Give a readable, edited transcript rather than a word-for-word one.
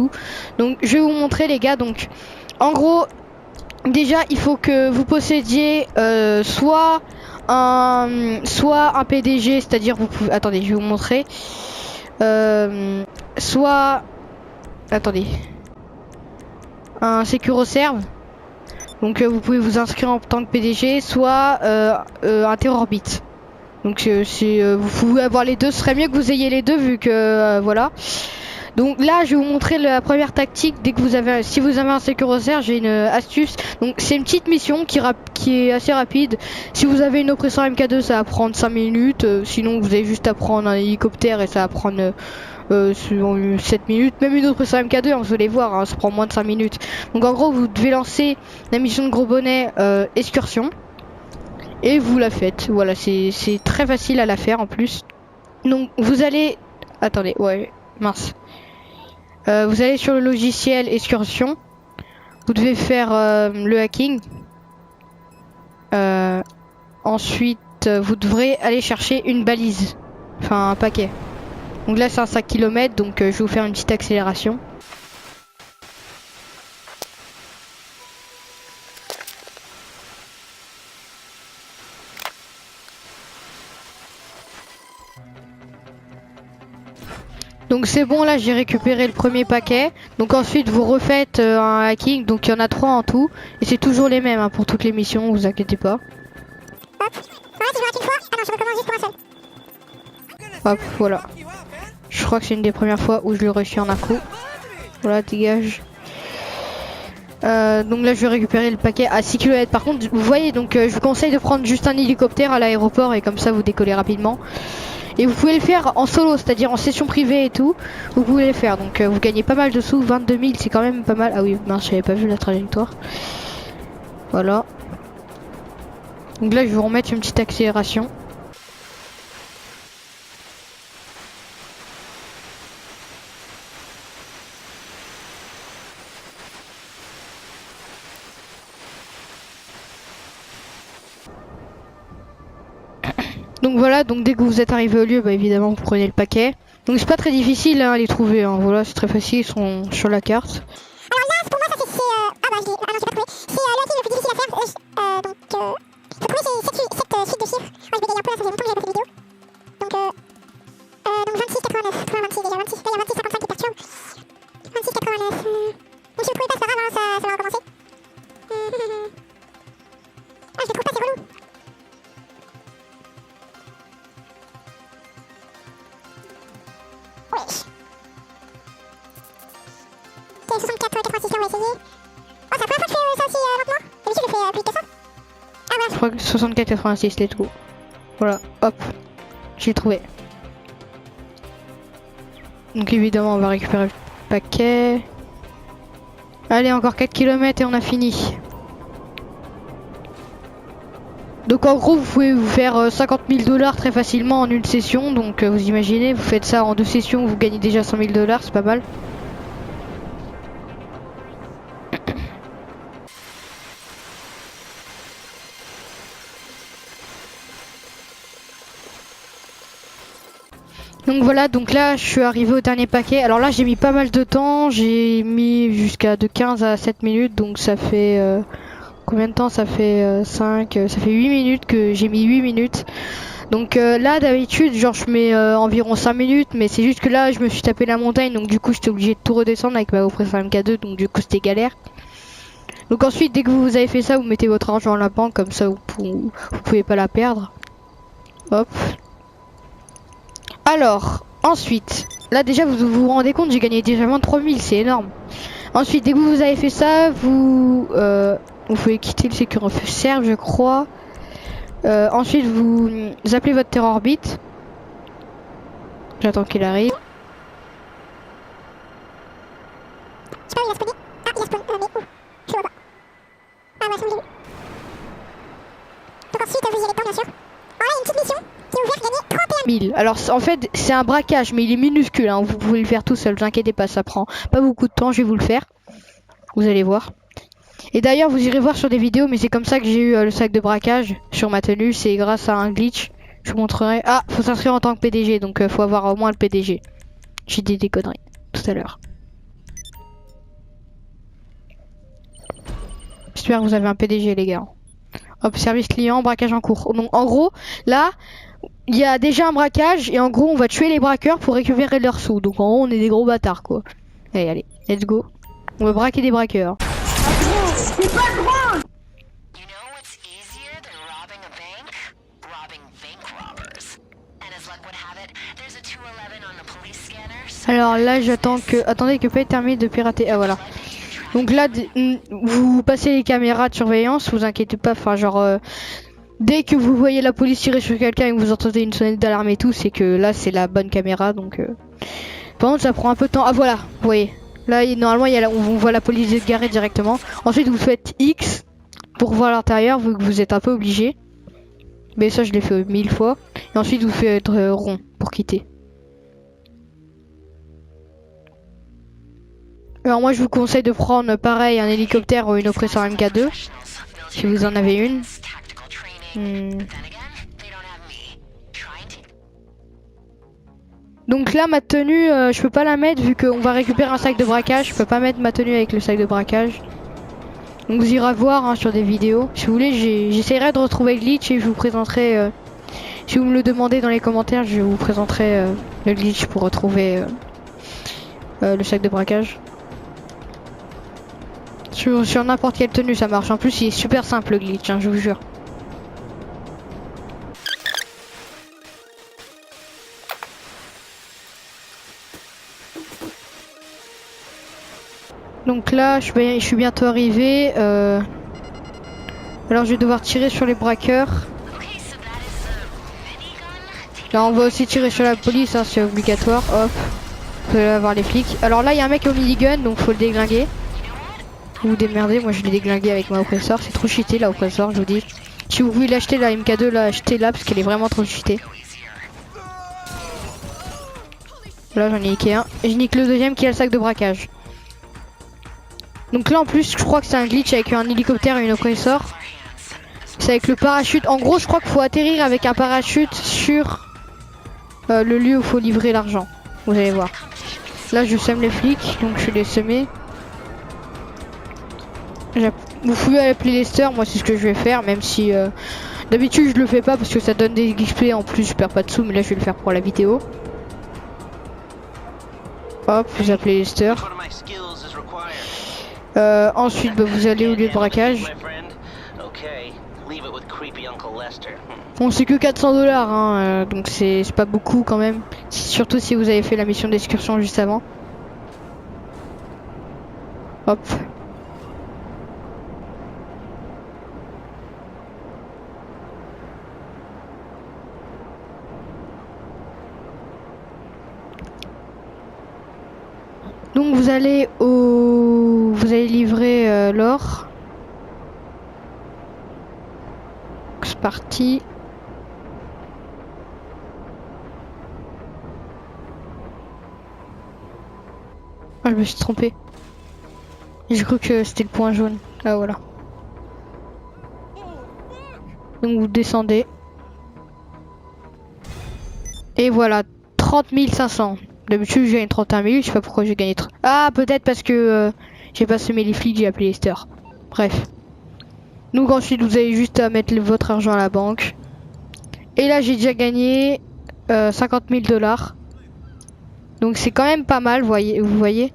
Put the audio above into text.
tout. Donc je vais vous montrer les gars. Donc en gros, déjà il faut que vous possédiez soit un PDG, c'est-à-dire vous pouvez... Attendez, je vais vous montrer. Soit... Attendez. Un SecuroServe. Donc vous pouvez vous inscrire en tant que PDG, soit un TerrorBit. Donc vous pouvez avoir les deux, ce serait mieux que vous ayez les deux vu que voilà. Donc là je vais vous montrer la première tactique. Dès que vous avez, si vous avez un SecuroServe, j'ai une astuce. Donc c'est une petite mission qui est assez rapide. Si vous avez une oppresseur MK2, ça va prendre 5 minutes. Sinon vous avez juste à prendre un hélicoptère et ça va prendre 7 minutes. Même une oppresseur MK2, vous allez voir, hein, ça prend moins de 5 minutes. Donc en gros vous devez lancer la mission de Gros Bonnet excursion. Et vous la faites. Voilà, c'est très facile à la faire en plus. Donc vous allez... Attendez, ouais, mince. Vous allez sur le logiciel excursion. Vous devez faire le hacking. Ensuite, vous devrez aller chercher une balise. Enfin, un paquet. Donc là, c'est un 5 km, donc je vais vous faire une petite accélération. Donc c'est bon, là j'ai récupéré le premier paquet. Donc ensuite vous refaites un hacking. Donc il y en a 3 en tout. Et c'est toujours les mêmes hein, pour toutes les missions, vous inquiétez pas. Hop, voilà. Je crois que c'est une des premières fois où je le réussis en un coup. Voilà, dégage. Donc là je vais récupérer le paquet à 6 km. Par contre, vous voyez, donc je vous conseille de prendre juste un hélicoptère à l'aéroport et comme ça vous décollez rapidement. Et vous pouvez le faire en solo, c'est-à-dire en session privée et tout. Vous pouvez le faire, donc vous gagnez pas mal de sous. 22 000 c'est quand même pas mal. Ah oui, mince, j'avais pas vu la trajectoire. Voilà. Donc là je vais vous remettre une petite accélération. Donc voilà, donc dès que vous êtes arrivé au lieu, bah évidemment vous prenez le paquet. Donc c'est pas très difficile hein, à les trouver, hein. Voilà, c'est très facile, ils sont sur la carte. Alors là, pour moi, ça c'est... Ah bah, je l'ai pas trouvé. C'est le hacking le plus difficile à faire. Donc, faut trouver cette suite de chiffres. Moi, je bégaye un peu, là, ça fait longtemps que j'ai pas fait de vidéo. Donc 26, 89. Comment 26 déjà 26, là, il y a 26, 55 qui perturbe. 26, 89. Donc si vous trouvez pas, c'est pas grave, hein, ça va recommencer. Ah, je le trouve pas, c'est relou. Oui. Ok, 64, 86, là, on va essayer. Oh, c'est la première fois que je fais ça aussi lentement. D'habitude, je fais plus que ça. Ah, voilà. Je crois que 64-86 les trous. Voilà, hop, j'ai trouvé. Donc évidemment on va récupérer le paquet. Allez, encore 4 km et on a fini. Donc en gros vous pouvez vous faire 50 000 $ très facilement en une session. Donc vous imaginez, vous faites ça en 2 sessions, vous gagnez déjà 100 000 $, c'est pas mal. Donc voilà, donc là je suis arrivé au dernier paquet. Alors là j'ai mis pas mal de temps, j'ai mis jusqu'à de 15 à 7 minutes. Donc ça fait combien de temps? Ça fait 5, ça fait 8 minutes que j'ai mis 8 minutes. Donc là d'habitude genre je mets environ 5 minutes. Mais c'est juste que là je me suis tapé la montagne. Donc du coup j'étais obligé de tout redescendre avec ma oppresseur MK2. Donc du coup c'était galère. Donc ensuite dès que vous avez fait ça, vous mettez votre argent à la banque. Comme ça vous pouvez pas la perdre. Hop. Alors, ensuite, là déjà vous vous rendez compte, j'ai gagné déjà 23 000, c'est énorme. Ensuite, dès que vous avez fait ça, vous pouvez quitter le SecuroServe, je crois. Ensuite, vous appelez votre TerrorBit. J'attends qu'il arrive. Je sais pas où il a spawné. Ah, il a spawn. Mais où? Je le vois pas. Ah, ouais, c'est bon. Donc ensuite, vous y allez dedans, bien sûr. Alors là, il y a une petite mission qui est ouverte, gagner 31 000. Alors en fait c'est un braquage mais il est minuscule hein. Vous pouvez le faire tout seul, ne vous inquiétez pas, ça prend pas beaucoup de temps, je vais vous le faire. Vous allez voir. Et d'ailleurs vous irez voir sur des vidéos, mais c'est comme ça que j'ai eu le sac de braquage sur ma tenue, c'est grâce à un glitch. Je vous montrerai. Ah, faut s'inscrire en tant que PDG, donc faut avoir au moins le PDG. J'ai dit des conneries tout à l'heure. J'espère que vous avez un PDG, les gars. Hop, service client, braquage en cours. Donc en gros, là, il y a déjà un braquage et en gros, on va tuer les braqueurs pour récupérer leurs sous. Donc en gros, on est des gros bâtards, quoi. Allez, let's go. On va braquer des braqueurs. C'est pas grand. You know what's easier than robbing a bank? Robbing bank robbers. And as luck would have it, there's a 211 on the police scanners. Alors là, j'attends que... Attendez que pas terminé de pirater. Ah voilà. Donc là, vous passez les caméras de surveillance, vous inquiétez pas. Enfin, genre, dès que vous voyez la police tirer sur quelqu'un et que vous entendez une sonnette d'alarme et tout, c'est que là, c'est la bonne caméra. Donc, par contre, ça prend un peu de temps. Ah voilà, vous voyez. Là, normalement, on voit la police se garer directement. Ensuite, vous faites X pour voir l'intérieur, vu que vous êtes un peu obligé. Mais ça, je l'ai fait 1000 fois. Et ensuite, vous faites rond pour quitter. Alors moi je vous conseille de prendre pareil un hélicoptère ou une oppresseur MK2 si vous en avez une. Donc là ma tenue je peux pas la mettre vu qu'on va récupérer un sac de braquage. Je peux pas mettre ma tenue avec le sac de braquage. Donc vous irez voir hein, sur des vidéos. Si vous voulez j'essaierai de retrouver le glitch et je vous présenterai si vous me le demandez dans les commentaires, je vous présenterai le glitch pour retrouver le sac de braquage. Sur n'importe quelle tenue ça marche. En plus il est super simple le glitch, hein, je vous jure. Donc là je suis bientôt arrivé. Alors je vais devoir tirer sur les braqueurs. Là on va aussi tirer sur la police, hein, c'est obligatoire. Hop. Vous allez avoir les flics. Alors là il y a un mec au minigun donc faut le déglinguer. Vous vous démerdez, moi je l'ai déglingué avec ma oppresseur, c'est trop cheaté la oppresseur je vous dis. Si vous voulez l'acheter la MK2 là, achetez-la parce qu'elle est vraiment trop cheatée. Là j'en ai niqué un. Et je nique le deuxième qui a le sac de braquage. Donc là en plus je crois que c'est un glitch avec un hélicoptère et une oppresseur. C'est avec le parachute. En gros je crois qu'il faut atterrir avec un parachute sur le lieu où il faut livrer l'argent. Vous allez voir. Là je sème les flics, donc je vais les semer. Vous pouvez appeler Lester, moi c'est ce que je vais faire, même si d'habitude je le fais pas parce que ça donne des XP en plus, je perds pas de sous, mais là je vais le faire pour la vidéo. Hop, vous appelez Lester. Ensuite bah, vous allez au lieu de braquage. Bon c'est que 400 $, hein, donc c'est pas beaucoup quand même, surtout si vous avez fait la mission d'excursion juste avant. Hop. Donc vous allez livrer l'or. C'est parti. Ah, je me suis trompé. J'ai cru que c'était le point jaune. Ah voilà. Donc vous descendez. Et voilà, 30 500. D'habitude j'ai gagné 31 000, je sais pas pourquoi j'ai gagné. Ah peut-être parce que j'ai pas semé les flics, j'ai appelé Lester. Bref. Donc ensuite vous avez juste à mettre votre argent à la banque. Et là j'ai déjà gagné 50 000 $. Donc c'est quand même pas mal, vous voyez.